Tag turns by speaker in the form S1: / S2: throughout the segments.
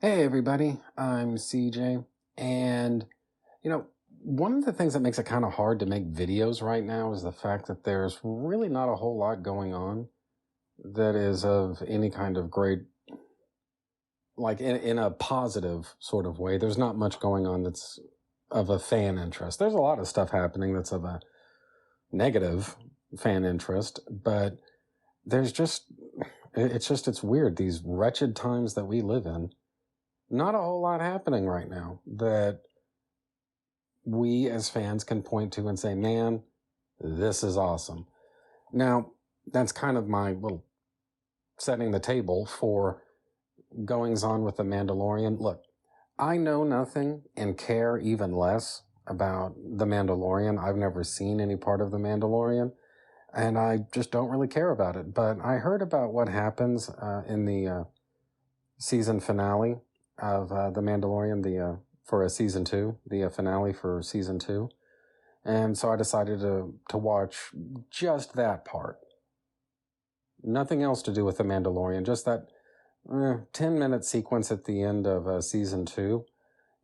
S1: Hey everybody, I'm CJ, and one of the things that makes it kind of hard to make videos right now is the fact that there's really not a whole lot going on that is of any kind of great, like in a positive sort of way. There's not much going on that's of a fan interest. There's a lot of stuff happening that's of a negative fan interest, but there's just, it's weird. These wretched times that we live in, not a whole lot happening right now that we as fans can point to and say, man, this is awesome. Now, that's kind of my little setting the table for goings on with The Mandalorian. Look, I know nothing and care even less about The Mandalorian. I've never seen any part of The Mandalorian, and I just don't really care about it. But I heard about what happens in the season finale of The Mandalorian, for a season two, the finale for season two. And so I decided to watch just that part. Nothing else to do with The Mandalorian, just that 10-minute sequence at the end of season two.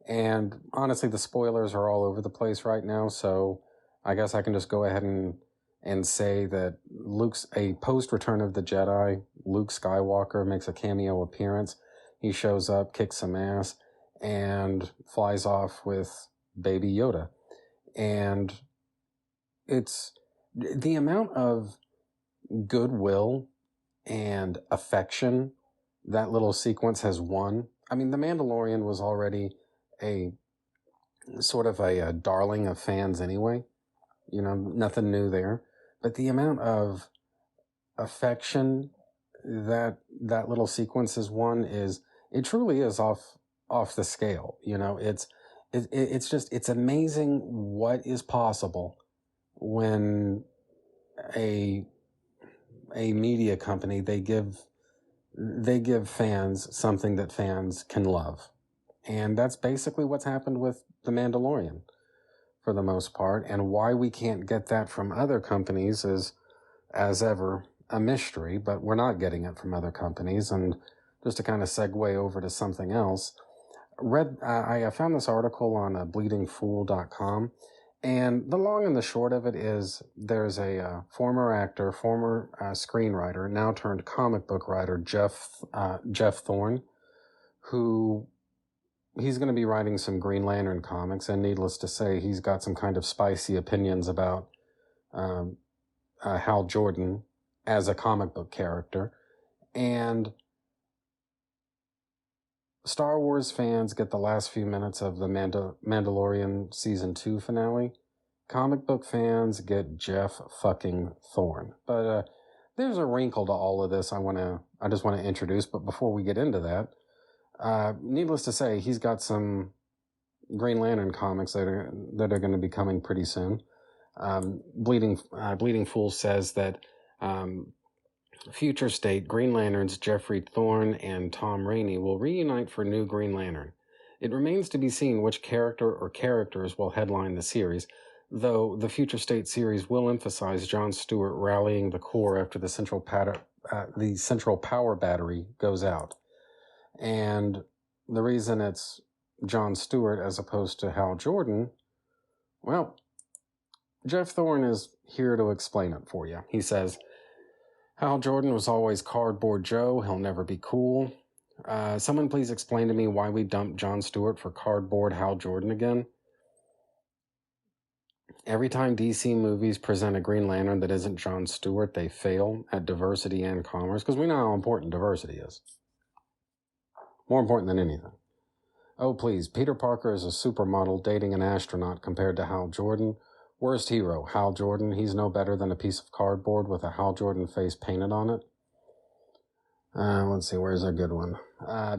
S1: And honestly, the spoilers are all over the place right now, so I guess I can just go ahead and say that Luke's a post Return of the Jedi. Luke Skywalker makes a cameo appearance. He shows up, kicks some ass, and flies off with Baby Yoda. And it's the amount of goodwill and affection that little sequence has won. I mean, The Mandalorian was already a sort of a darling of fans anyway. Nothing new there. But the amount of affection that little sequence has won is, it truly is off the scale. It's amazing what is possible when a media company, they give fans something that fans can love. And that's basically what's happened with The Mandalorian for the most part. And why we can't get that from other companies is, as ever, a mystery, but we're not getting it from other companies. And just to kind of segue over to something else, I found this article on bleedingfool.com, and the long and the short of it is there's a former actor, former screenwriter, now turned comic book writer, Jeff Thorne, who he's going to be writing some Green Lantern comics, and needless to say, he's got some kind of spicy opinions about Hal Jordan as a comic book character. And Star Wars fans get the last few minutes of the Mandalorian Season 2 finale. Comic book fans get Jeff fucking Thorne. But there's a wrinkle to all of this I just want to introduce. But before we get into that, needless to say, he's got some Green Lantern comics that are going to be coming pretty soon. Bleeding Fool says that future state Green Lanterns Jeffrey Thorne and Tom Rainey will reunite for new Green Lantern. It remains to be seen which character or characters will headline the series, though the future state series will emphasize Jon Stewart rallying the Corps after the central power battery goes out. And the reason it's Jon Stewart as opposed to Hal Jordan, well, Jeff Thorne is here to explain it for you. He says, Hal Jordan was always Cardboard Joe. He'll never be cool. Someone please explain to me why we dumped Jon Stewart for Cardboard Hal Jordan again. Every time DC movies present a Green Lantern that isn't Jon Stewart, they fail at diversity and commerce, because we know how important diversity is. More important than anything. Oh, please, Peter Parker is a supermodel dating an astronaut compared to Hal Jordan. Worst hero, Hal Jordan. He's no better than a piece of cardboard with a Hal Jordan face painted on it. Let's see, where's a good one?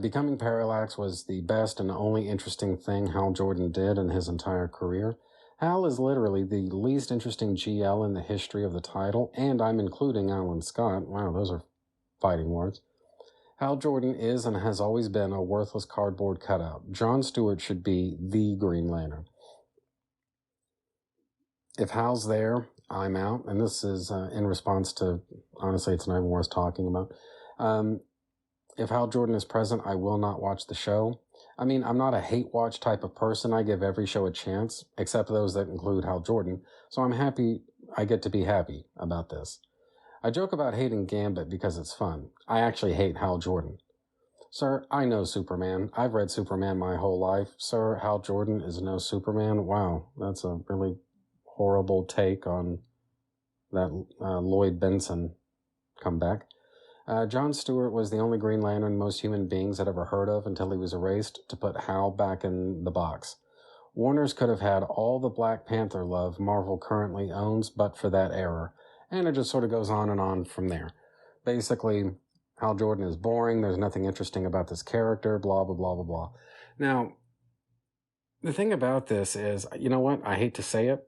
S1: Becoming Parallax was the best and only interesting thing Hal Jordan did in his entire career. Hal is literally the least interesting GL in the history of the title, and I'm including Alan Scott. Wow, those are fighting words. Hal Jordan is and has always been a worthless cardboard cutout. Jon Stewart should be the Green Lantern. If Hal's there, I'm out. And this is in response to, honestly, it's not even worth talking about. if Hal Jordan is present, I will not watch the show. I mean, I'm not a hate watch type of person. I give every show a chance, except those that include Hal Jordan. So I'm happy I get to be happy about this. I joke about hating Gambit because it's fun. I actually hate Hal Jordan. Sir, I know Superman. I've read Superman my whole life. Sir, Hal Jordan is no Superman. Wow, that's a really horrible take on that Lloyd Benson comeback. Jon Stewart was the only Green Lantern most human beings had ever heard of until he was erased to put Hal back in the box. Warner's could have had all the Black Panther love Marvel currently owns but for that error, and it just sort of goes on and on from there. Basically, Hal Jordan is boring, there's nothing interesting about this character, blah, blah, blah, blah, blah. Now, the thing about this is, you know what, I hate to say it,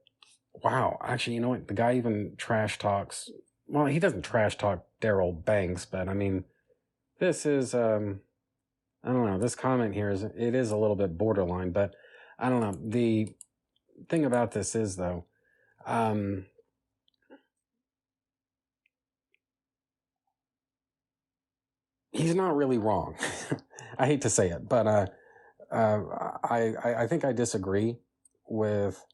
S1: wow, actually, you know what, the guy even trash talks, well, he doesn't trash talk Daryl Banks, but I mean, this is, I don't know, this comment here it is a little bit borderline, but I don't know. The thing about this is, though, he's not really wrong. I hate to say it, but I think I disagree with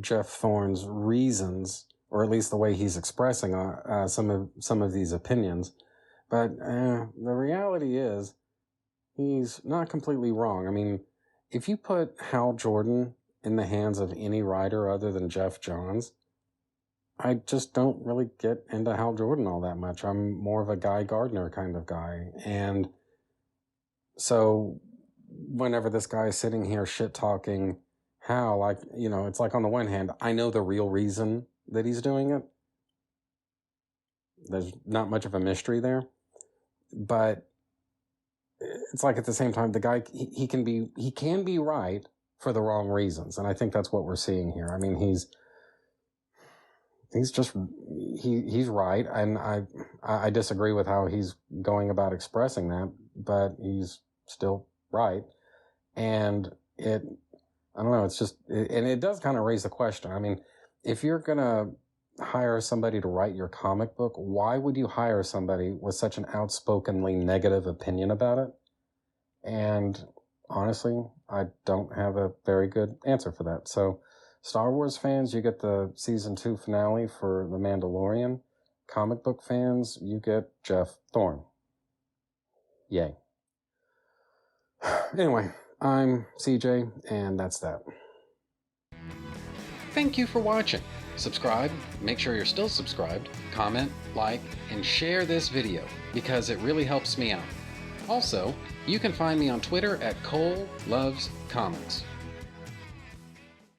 S1: Geoff Thorne's reasons, or at least the way he's expressing some of these opinions. But the reality is, he's not completely wrong. I mean, if you put Hal Jordan in the hands of any writer other than Jeff Johns, I just don't really get into Hal Jordan all that much. I'm more of a Guy Gardner kind of guy. And so whenever this guy is sitting here shit-talking Hal, like, you know, it's like on the one hand, I know the real reason that he's doing it. There's not much of a mystery there. But it's like at the same time, the guy, he can be right for the wrong reasons. And I think that's what we're seeing here. I mean, he's right. And I disagree with how he's going about expressing that, but he's still right. And I don't know, it's just, and it does kind of raise the question. I mean, if you're going to hire somebody to write your comic book, why would you hire somebody with such an outspokenly negative opinion about it? And honestly, I don't have a very good answer for that. So, Star Wars fans, you get the season 2 finale for The Mandalorian. Comic book fans, you get Geoff Thorne. Yay. Anyway, I'm CJ, and that's that. Thank you for watching. Subscribe, make sure you're still subscribed, comment, like, and share this video because it really helps me out. Also, you can find me on Twitter at ColeLovesComics.